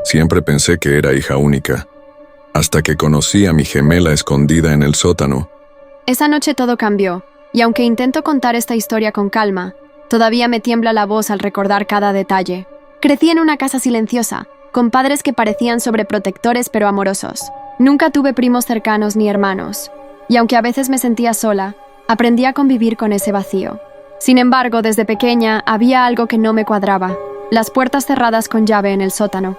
Siempre pensé que era hija única, hasta que conocí a mi gemela escondida en el sótano. Esa noche todo cambió, y aunque intento contar esta historia con calma, todavía me tiembla la voz al recordar cada detalle. Crecí en una casa silenciosa, con padres que parecían sobreprotectores pero amorosos. Nunca tuve primos cercanos ni hermanos, y aunque a veces me sentía sola, aprendí a convivir con ese vacío. Sin embargo, desde pequeña había algo que no me cuadraba: las puertas cerradas con llave en el sótano.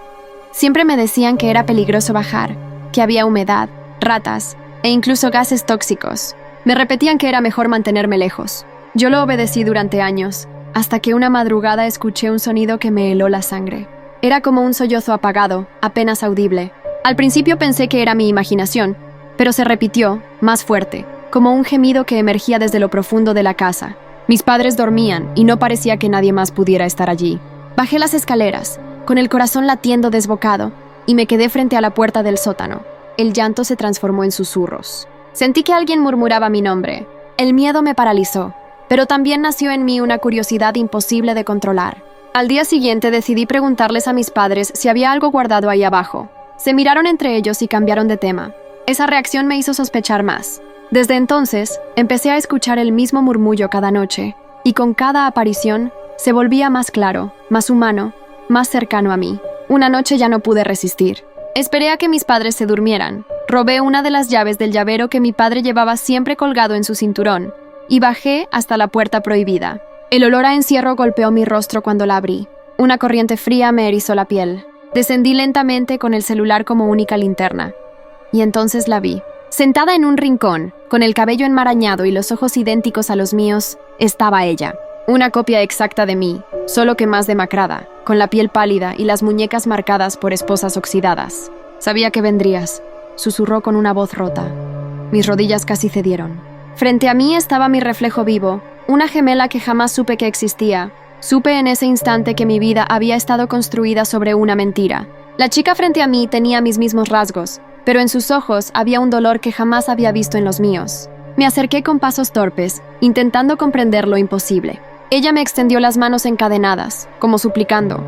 Siempre me decían que era peligroso bajar, que había humedad, ratas e incluso gases tóxicos. Me repetían que era mejor mantenerme lejos. Yo lo obedecí durante años, hasta que una madrugada escuché un sonido que me heló la sangre. Era como un sollozo apagado, apenas audible. Al principio pensé que era mi imaginación, pero se repitió, más fuerte, como un gemido que emergía desde lo profundo de la casa. Mis padres dormían y no parecía que nadie más pudiera estar allí. Bajé las escaleras, con el corazón latiendo desbocado, y me quedé frente a la puerta del sótano. El llanto se transformó en susurros. Sentí que alguien murmuraba mi nombre. El miedo me paralizó, pero también nació en mí una curiosidad imposible de controlar. Al día siguiente decidí preguntarles a mis padres si había algo guardado ahí abajo. Se miraron entre ellos y cambiaron de tema. Esa reacción me hizo sospechar más. Desde entonces, empecé a escuchar el mismo murmullo cada noche, y con cada aparición se volvía más claro, más humano, más cercano a mí. Una noche ya no pude resistir. Esperé a que mis padres se durmieran. Robé una de las llaves del llavero que mi padre llevaba siempre colgado en su cinturón, y bajé hasta la puerta prohibida. El olor a encierro golpeó mi rostro cuando la abrí. Una corriente fría me erizó la piel. Descendí lentamente con el celular como única linterna. Y entonces la vi. Sentada en un rincón, con el cabello enmarañado y los ojos idénticos a los míos, estaba ella. Una copia exacta de mí, solo que más demacrada, con la piel pálida y las muñecas marcadas por esposas oxidadas. Sabía que vendrías, susurró con una voz rota. Mis rodillas casi cedieron. Frente a mí estaba mi reflejo vivo, una gemela que jamás supe que existía. Supe en ese instante que mi vida había estado construida sobre una mentira. La chica frente a mí tenía mis mismos rasgos, pero en sus ojos había un dolor que jamás había visto en los míos. Me acerqué con pasos torpes, intentando comprender lo imposible. Ella me extendió las manos encadenadas, como suplicando,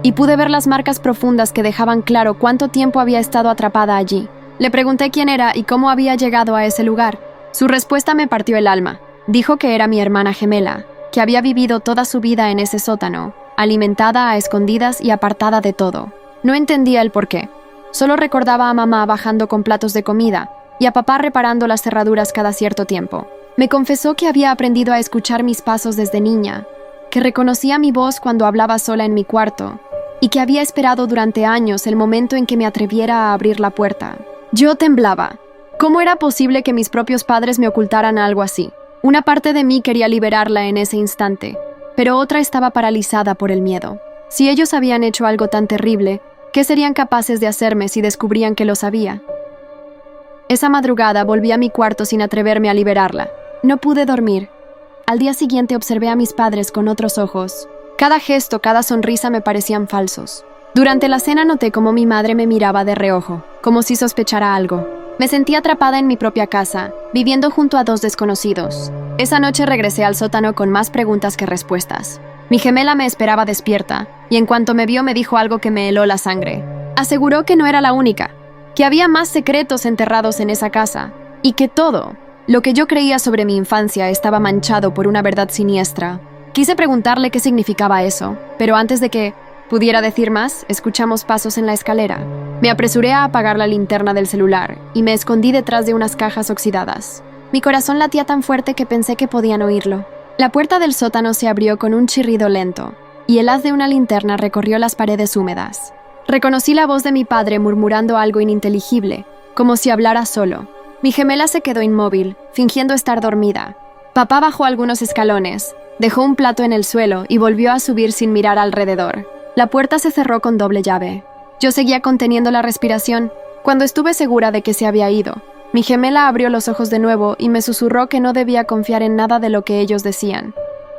y pude ver las marcas profundas que dejaban claro cuánto tiempo había estado atrapada allí. Le pregunté quién era y cómo había llegado a ese lugar. Su respuesta me partió el alma. Dijo que era mi hermana gemela, que había vivido toda su vida en ese sótano, alimentada a escondidas y apartada de todo. No entendía el porqué. Solo recordaba a mamá bajando con platos de comida y a papá reparando las cerraduras cada cierto tiempo. Me confesó que había aprendido a escuchar mis pasos desde niña, que reconocía mi voz cuando hablaba sola en mi cuarto y que había esperado durante años el momento en que me atreviera a abrir la puerta. Yo temblaba. ¿Cómo era posible que mis propios padres me ocultaran algo así? Una parte de mí quería liberarla en ese instante, pero otra estaba paralizada por el miedo. Si ellos habían hecho algo tan terrible, ¿qué serían capaces de hacerme si descubrían que lo sabía? Esa madrugada volví a mi cuarto sin atreverme a liberarla. No pude dormir. Al día siguiente observé a mis padres con otros ojos. Cada gesto, cada sonrisa me parecían falsos. Durante la cena noté cómo mi madre me miraba de reojo, como si sospechara algo. Me sentí atrapada en mi propia casa, viviendo junto a dos desconocidos. Esa noche regresé al sótano con más preguntas que respuestas. Mi gemela me esperaba despierta, y en cuanto me vio me dijo algo que me heló la sangre. Aseguró que no era la única, que había más secretos enterrados en esa casa, y que todo, lo que yo creía sobre mi infancia, estaba manchado por una verdad siniestra. Quise preguntarle qué significaba eso, pero antes de que pudiera decir más, escuchamos pasos en la escalera. Me apresuré a apagar la linterna del celular y me escondí detrás de unas cajas oxidadas. Mi corazón latía tan fuerte que pensé que podían oírlo. La puerta del sótano se abrió con un chirrido lento, y el haz de una linterna recorrió las paredes húmedas. Reconocí la voz de mi padre murmurando algo ininteligible, como si hablara solo. Mi gemela se quedó inmóvil, fingiendo estar dormida. Papá bajó algunos escalones, dejó un plato en el suelo y volvió a subir sin mirar alrededor. La puerta se cerró con doble llave. Yo seguía conteniendo la respiración. Cuando estuve segura de que se había ido, mi gemela abrió los ojos de nuevo y me susurró que no debía confiar en nada de lo que ellos decían,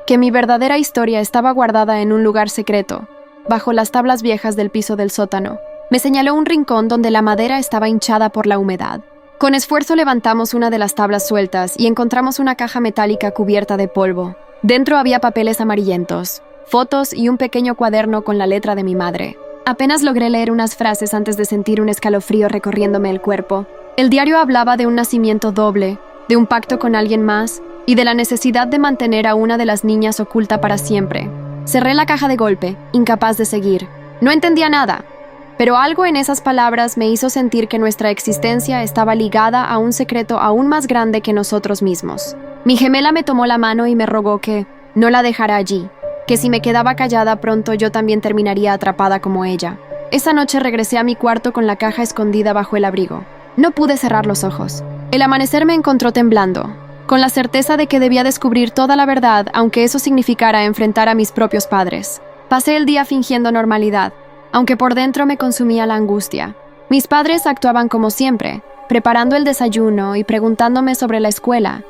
que mi verdadera historia estaba guardada en un lugar secreto, bajo las tablas viejas del piso del sótano. Me señaló un rincón donde la madera estaba hinchada por la humedad. Con esfuerzo levantamos una de las tablas sueltas y encontramos una caja metálica cubierta de polvo. Dentro había papeles amarillentos, fotos y un pequeño cuaderno con la letra de mi madre. Apenas logré leer unas frases antes de sentir un escalofrío recorriéndome el cuerpo. El diario hablaba de un nacimiento doble, de un pacto con alguien más y de la necesidad de mantener a una de las niñas oculta para siempre. Cerré la caja de golpe, incapaz de seguir. No entendía nada, pero algo en esas palabras me hizo sentir que nuestra existencia estaba ligada a un secreto aún más grande que nosotros mismos. Mi gemela me tomó la mano y me rogó que no la dejara allí, que si me quedaba callada pronto yo también terminaría atrapada como ella. Esa noche regresé a mi cuarto con la caja escondida bajo el abrigo. No pude cerrar los ojos. El amanecer me encontró temblando, con la certeza de que debía descubrir toda la verdad, aunque eso significara enfrentar a mis propios padres. Pasé el día fingiendo normalidad, aunque por dentro me consumía la angustia. Mis padres actuaban como siempre, preparando el desayuno y preguntándome sobre la escuela,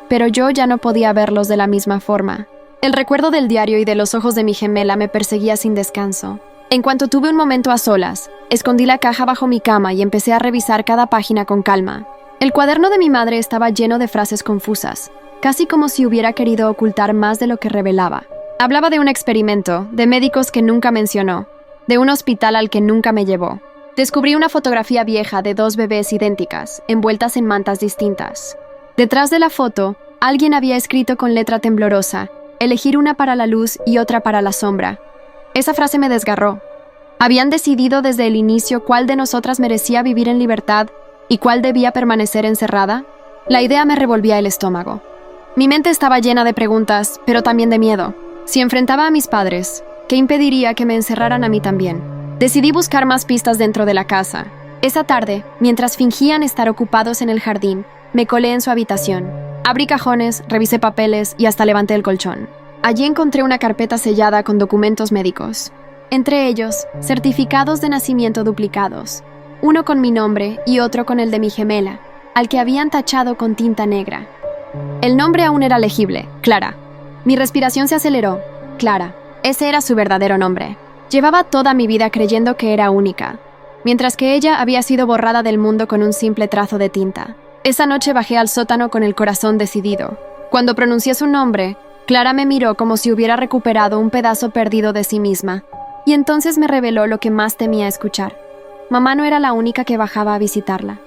pero yo ya no podía verlos de la misma forma. El recuerdo del diario y de los ojos de mi gemela me perseguía sin descanso. En cuanto tuve un momento a solas, escondí la caja bajo mi cama y empecé a revisar cada página con calma. El cuaderno de mi madre estaba lleno de frases confusas, casi como si hubiera querido ocultar más de lo que revelaba. Hablaba de un experimento, de médicos que nunca mencionó, de un hospital al que nunca me llevó. Descubrí una fotografía vieja de 2 bebés idénticas, envueltas en mantas distintas. Detrás de la foto, alguien había escrito con letra temblorosa, elegir una para la luz y otra para la sombra. Esa frase me desgarró. ¿Habían decidido desde el inicio cuál de nosotras merecía vivir en libertad y cuál debía permanecer encerrada? La idea me revolvía el estómago. Mi mente estaba llena de preguntas, pero también de miedo. Si enfrentaba a mis padres, ¿qué impediría que me encerraran a mí también? Decidí buscar más pistas dentro de la casa. Esa tarde, mientras fingían estar ocupados en el jardín, me colé en su habitación. Abrí cajones, revisé papeles y hasta levanté el colchón. Allí encontré una carpeta sellada con documentos médicos. Entre ellos, certificados de nacimiento duplicados. Uno con mi nombre y otro con el de mi gemela, al que habían tachado con tinta negra. El nombre aún era legible, Clara. Mi respiración se aceleró. Clara. Ese era su verdadero nombre. Llevaba toda mi vida creyendo que era única, mientras que ella había sido borrada del mundo con un simple trazo de tinta. Esa noche bajé al sótano con el corazón decidido. Cuando pronuncié su nombre, Clara me miró como si hubiera recuperado un pedazo perdido de sí misma, y entonces me reveló lo que más temía escuchar. Mamá no era la única que bajaba a visitarla.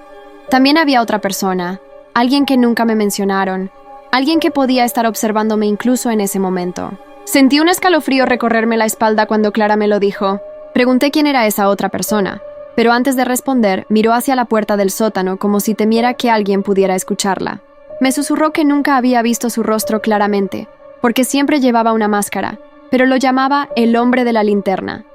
También había otra persona, alguien que nunca me mencionaron, alguien que podía estar observándome incluso en ese momento. Sentí un escalofrío recorrerme la espalda cuando Clara me lo dijo. Pregunté quién era esa otra persona, pero antes de responder, miró hacia la puerta del sótano como si temiera que alguien pudiera escucharla. Me susurró que nunca había visto su rostro claramente, porque siempre llevaba una máscara, pero lo llamaba el hombre de la linterna.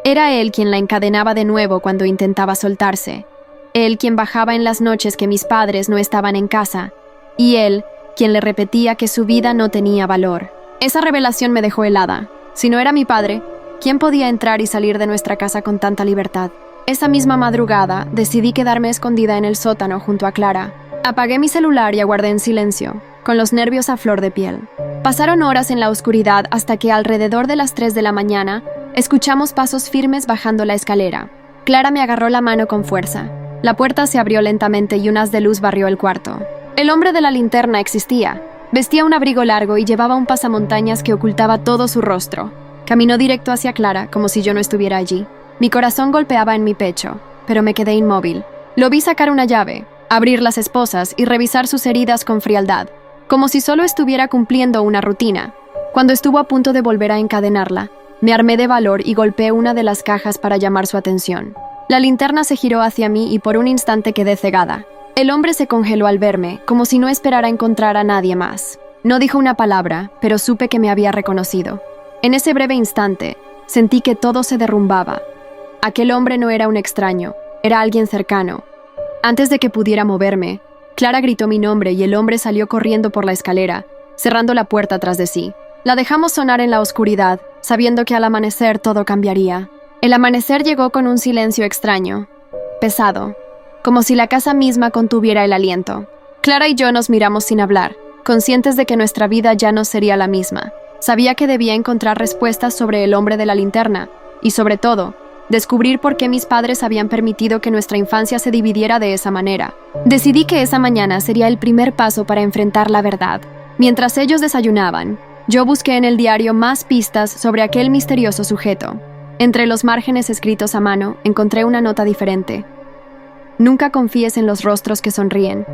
Era él quien la encadenaba de nuevo cuando intentaba soltarse, él quien bajaba en las noches que mis padres no estaban en casa, y él quien le repetía que su vida no tenía valor. Esa revelación me dejó helada. Si no era mi padre, ¿quién podía entrar y salir de nuestra casa con tanta libertad? Esa misma madrugada, decidí quedarme escondida en el sótano junto a Clara. Apagué mi celular y aguardé en silencio, con los nervios a flor de piel. Pasaron horas en la oscuridad hasta que alrededor de las 3 de la mañana escuchamos pasos firmes bajando la escalera. Clara me agarró la mano con fuerza. La puerta se abrió lentamente y un haz de luz barrió el cuarto. El hombre de la linterna existía. Vestía un abrigo largo y llevaba un pasamontañas que ocultaba todo su rostro. Caminó directo hacia Clara, como si yo no estuviera allí. Mi corazón golpeaba en mi pecho, pero me quedé inmóvil. Lo vi sacar una llave, abrir las esposas y revisar sus heridas con frialdad, como si solo estuviera cumpliendo una rutina. Cuando estuvo a punto de volver a encadenarla, me armé de valor y golpeé una de las cajas para llamar su atención. La linterna se giró hacia mí y por un instante quedé cegada. El hombre se congeló al verme, como si no esperara encontrar a nadie más. No dijo una palabra, pero supe que me había reconocido. En ese breve instante, sentí que todo se derrumbaba. Aquel hombre no era un extraño, era alguien cercano. Antes de que pudiera moverme, Clara gritó mi nombre y el hombre salió corriendo por la escalera, cerrando la puerta tras de sí. La dejamos sonar en la oscuridad, sabiendo que al amanecer todo cambiaría. El amanecer llegó con un silencio extraño, pesado, como si la casa misma contuviera el aliento. Clara y yo nos miramos sin hablar, conscientes de que nuestra vida ya no sería la misma. Sabía que debía encontrar respuestas sobre el hombre de la linterna, y sobre todo, descubrir por qué mis padres habían permitido que nuestra infancia se dividiera de esa manera. Decidí que esa mañana sería el primer paso para enfrentar la verdad. Mientras ellos desayunaban, yo busqué en el diario más pistas sobre aquel misterioso sujeto. Entre los márgenes escritos a mano, encontré una nota diferente. Nunca confíes en los rostros que sonríen.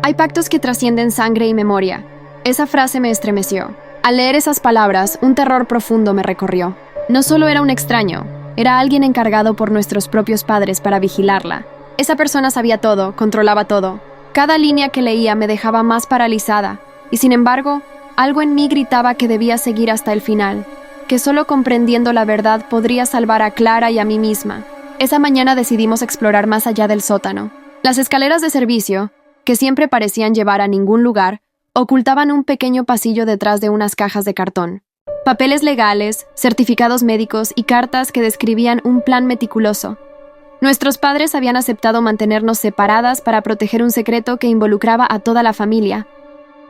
Hay pactos que trascienden sangre y memoria. Esa frase me estremeció. Al leer esas palabras, un terror profundo me recorrió. No solo era un extraño, era alguien encargado por nuestros propios padres para vigilarla. Esa persona sabía todo, controlaba todo. Cada línea que leía me dejaba más paralizada, y sin embargo, algo en mí gritaba que debía seguir hasta el final, que solo comprendiendo la verdad podría salvar a Clara y a mí misma. Esa mañana decidimos explorar más allá del sótano. Las escaleras de servicio, que siempre parecían llevar a ningún lugar, ocultaban un pequeño pasillo detrás de unas cajas de cartón. Papeles legales, certificados médicos y cartas que describían un plan meticuloso. Nuestros padres habían aceptado mantenernos separadas para proteger un secreto que involucraba a toda la familia.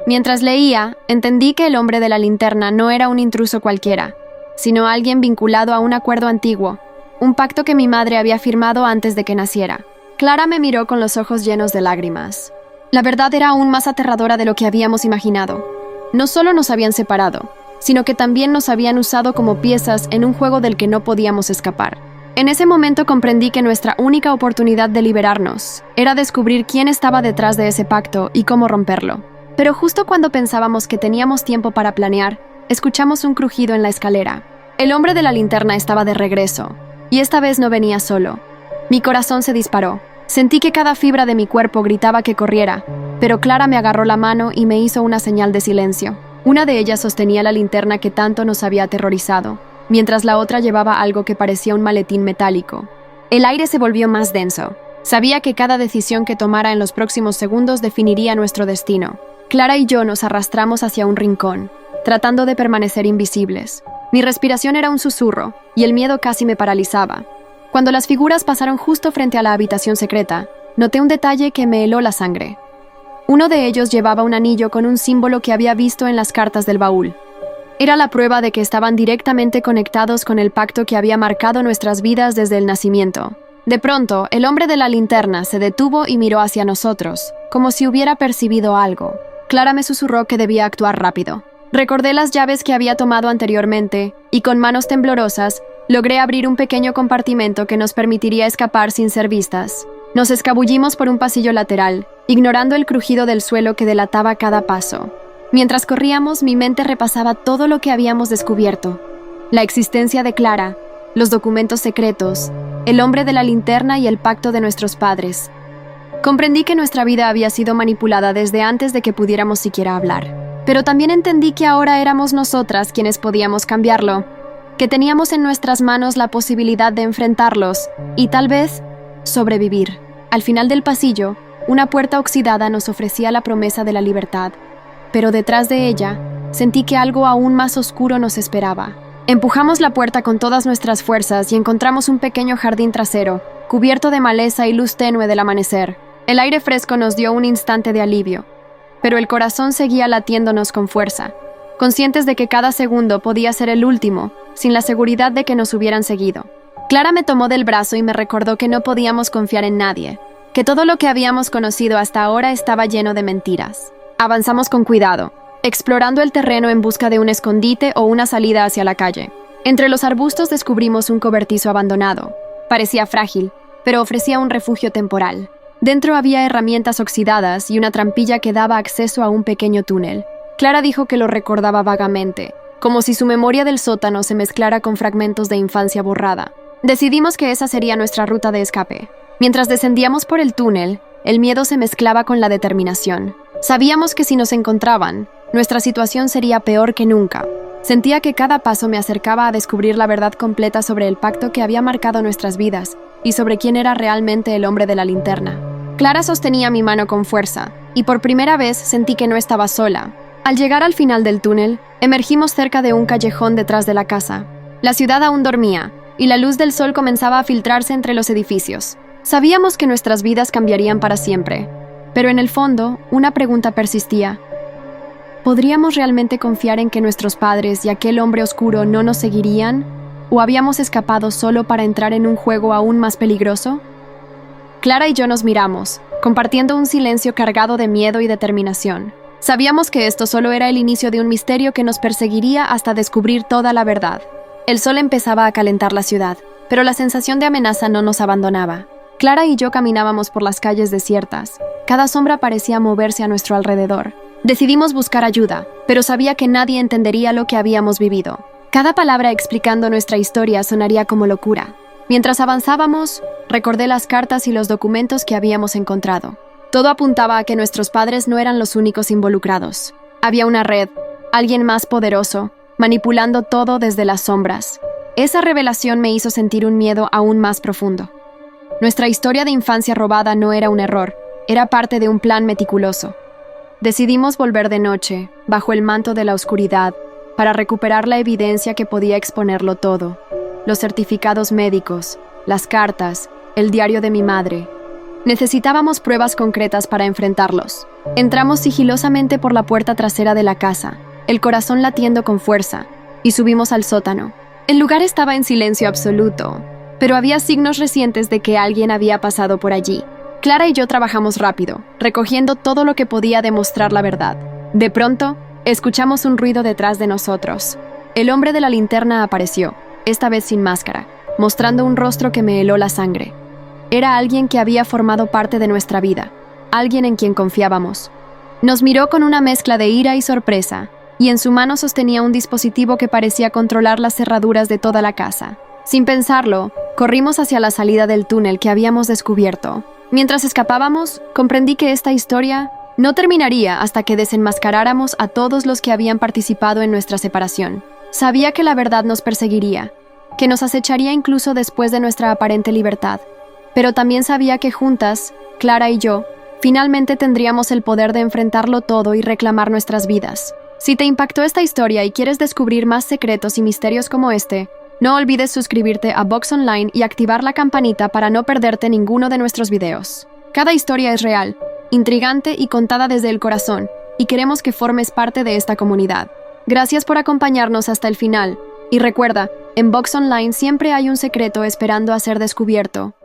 Mientras leía, entendí que el hombre de la linterna no era un intruso cualquiera, sino alguien vinculado a un acuerdo antiguo, un pacto que mi madre había firmado antes de que naciera. Clara me miró con los ojos llenos de lágrimas. La verdad era aún más aterradora de lo que habíamos imaginado. No solo nos habían separado, sino que también nos habían usado como piezas en un juego del que no podíamos escapar. En ese momento comprendí que nuestra única oportunidad de liberarnos era descubrir quién estaba detrás de ese pacto y cómo romperlo. Pero justo cuando pensábamos que teníamos tiempo para planear, escuchamos un crujido en la escalera. El hombre de la linterna estaba de regreso, y esta vez no venía solo. Mi corazón se disparó. Sentí que cada fibra de mi cuerpo gritaba que corriera, pero Clara me agarró la mano y me hizo una señal de silencio. Una de ellas sostenía la linterna que tanto nos había aterrorizado, mientras la otra llevaba algo que parecía un maletín metálico. El aire se volvió más denso. Sabía que cada decisión que tomara en los próximos segundos definiría nuestro destino. Clara y yo nos arrastramos hacia un rincón, tratando de permanecer invisibles. Mi respiración era un susurro, y el miedo casi me paralizaba. Cuando las figuras pasaron justo frente a la habitación secreta, noté un detalle que me heló la sangre. Uno de ellos llevaba un anillo con un símbolo que había visto en las cartas del baúl. Era la prueba de que estaban directamente conectados con el pacto que había marcado nuestras vidas desde el nacimiento. De pronto, el hombre de la linterna se detuvo y miró hacia nosotros, como si hubiera percibido algo. Clara me susurró que debía actuar rápido. Recordé las llaves que había tomado anteriormente, y con manos temblorosas, logré abrir un pequeño compartimento que nos permitiría escapar sin ser vistas. Nos escabullimos por un pasillo lateral, ignorando el crujido del suelo que delataba cada paso. Mientras corríamos, mi mente repasaba todo lo que habíamos descubierto. La existencia de Clara, los documentos secretos, el hombre de la linterna y el pacto de nuestros padres. Comprendí que nuestra vida había sido manipulada desde antes de que pudiéramos siquiera hablar. Pero también entendí que ahora éramos nosotras quienes podíamos cambiarlo, que teníamos en nuestras manos la posibilidad de enfrentarlos y, tal vez, sobrevivir. Al final del pasillo, una puerta oxidada nos ofrecía la promesa de la libertad, pero detrás de ella, sentí que algo aún más oscuro nos esperaba. Empujamos la puerta con todas nuestras fuerzas y encontramos un pequeño jardín trasero, cubierto de maleza y luz tenue del amanecer. El aire fresco nos dio un instante de alivio, pero el corazón seguía latiéndonos con fuerza, conscientes de que cada segundo podía ser el último, sin la seguridad de que nos hubieran seguido. Clara me tomó del brazo y me recordó que no podíamos confiar en nadie, que todo lo que habíamos conocido hasta ahora estaba lleno de mentiras. Avanzamos con cuidado, explorando el terreno en busca de un escondite o una salida hacia la calle. Entre los arbustos descubrimos un cobertizo abandonado. Parecía frágil, pero ofrecía un refugio temporal. Dentro había herramientas oxidadas y una trampilla que daba acceso a un pequeño túnel. Clara dijo que lo recordaba vagamente, como si su memoria del sótano se mezclara con fragmentos de infancia borrada. Decidimos que esa sería nuestra ruta de escape. Mientras descendíamos por el túnel, el miedo se mezclaba con la determinación. Sabíamos que si nos encontraban, nuestra situación sería peor que nunca. Sentía que cada paso me acercaba a descubrir la verdad completa sobre el pacto que había marcado nuestras vidas y sobre quién era realmente el hombre de la linterna. Clara sostenía mi mano con fuerza, y por primera vez sentí que no estaba sola. Al llegar al final del túnel, emergimos cerca de un callejón detrás de la casa. La ciudad aún dormía, y la luz del sol comenzaba a filtrarse entre los edificios. Sabíamos que nuestras vidas cambiarían para siempre, pero en el fondo, una pregunta persistía. ¿Podríamos realmente confiar en que nuestros padres y aquel hombre oscuro no nos seguirían? ¿O habíamos escapado solo para entrar en un juego aún más peligroso? Clara y yo nos miramos, compartiendo un silencio cargado de miedo y determinación. Sabíamos que esto solo era el inicio de un misterio que nos perseguiría hasta descubrir toda la verdad. El sol empezaba a calentar la ciudad, pero la sensación de amenaza no nos abandonaba. Clara y yo caminábamos por las calles desiertas. Cada sombra parecía moverse a nuestro alrededor. Decidimos buscar ayuda, pero sabía que nadie entendería lo que habíamos vivido. Cada palabra explicando nuestra historia sonaría como locura. Mientras avanzábamos, recordé las cartas y los documentos que habíamos encontrado. Todo apuntaba a que nuestros padres no eran los únicos involucrados. Había una red, alguien más poderoso, manipulando todo desde las sombras. Esa revelación me hizo sentir un miedo aún más profundo. Nuestra historia de infancia robada no era un error, era parte de un plan meticuloso. Decidimos volver de noche, bajo el manto de la oscuridad, para recuperar la evidencia que podía exponerlo todo. Los certificados médicos, las cartas, el diario de mi madre. Necesitábamos pruebas concretas para enfrentarlos. Entramos sigilosamente por la puerta trasera de la casa, el corazón latiendo con fuerza, y subimos al sótano. El lugar estaba en silencio absoluto, pero había signos recientes de que alguien había pasado por allí. Clara y yo trabajamos rápido, recogiendo todo lo que podía demostrar la verdad. De pronto, escuchamos un ruido detrás de nosotros. El hombre de la linterna apareció, esta vez sin máscara, mostrando un rostro que me heló la sangre. Era alguien que había formado parte de nuestra vida, alguien en quien confiábamos. Nos miró con una mezcla de ira y sorpresa, y en su mano sostenía un dispositivo que parecía controlar las cerraduras de toda la casa. Sin pensarlo, corrimos hacia la salida del túnel que habíamos descubierto. Mientras escapábamos, comprendí que esta historia no terminaría hasta que desenmascaráramos a todos los que habían participado en nuestra separación. Sabía que la verdad nos perseguiría, que nos acecharía incluso después de nuestra aparente libertad, pero también sabía que juntas, Clara y yo, finalmente tendríamos el poder de enfrentarlo todo y reclamar nuestras vidas. Si te impactó esta historia y quieres descubrir más secretos y misterios como este, no olvides suscribirte a Vox Online y activar la campanita para no perderte ninguno de nuestros videos. Cada historia es real, intrigante y contada desde el corazón, y queremos que formes parte de esta comunidad. Gracias por acompañarnos hasta el final, y recuerda, en Vox Online siempre hay un secreto esperando a ser descubierto.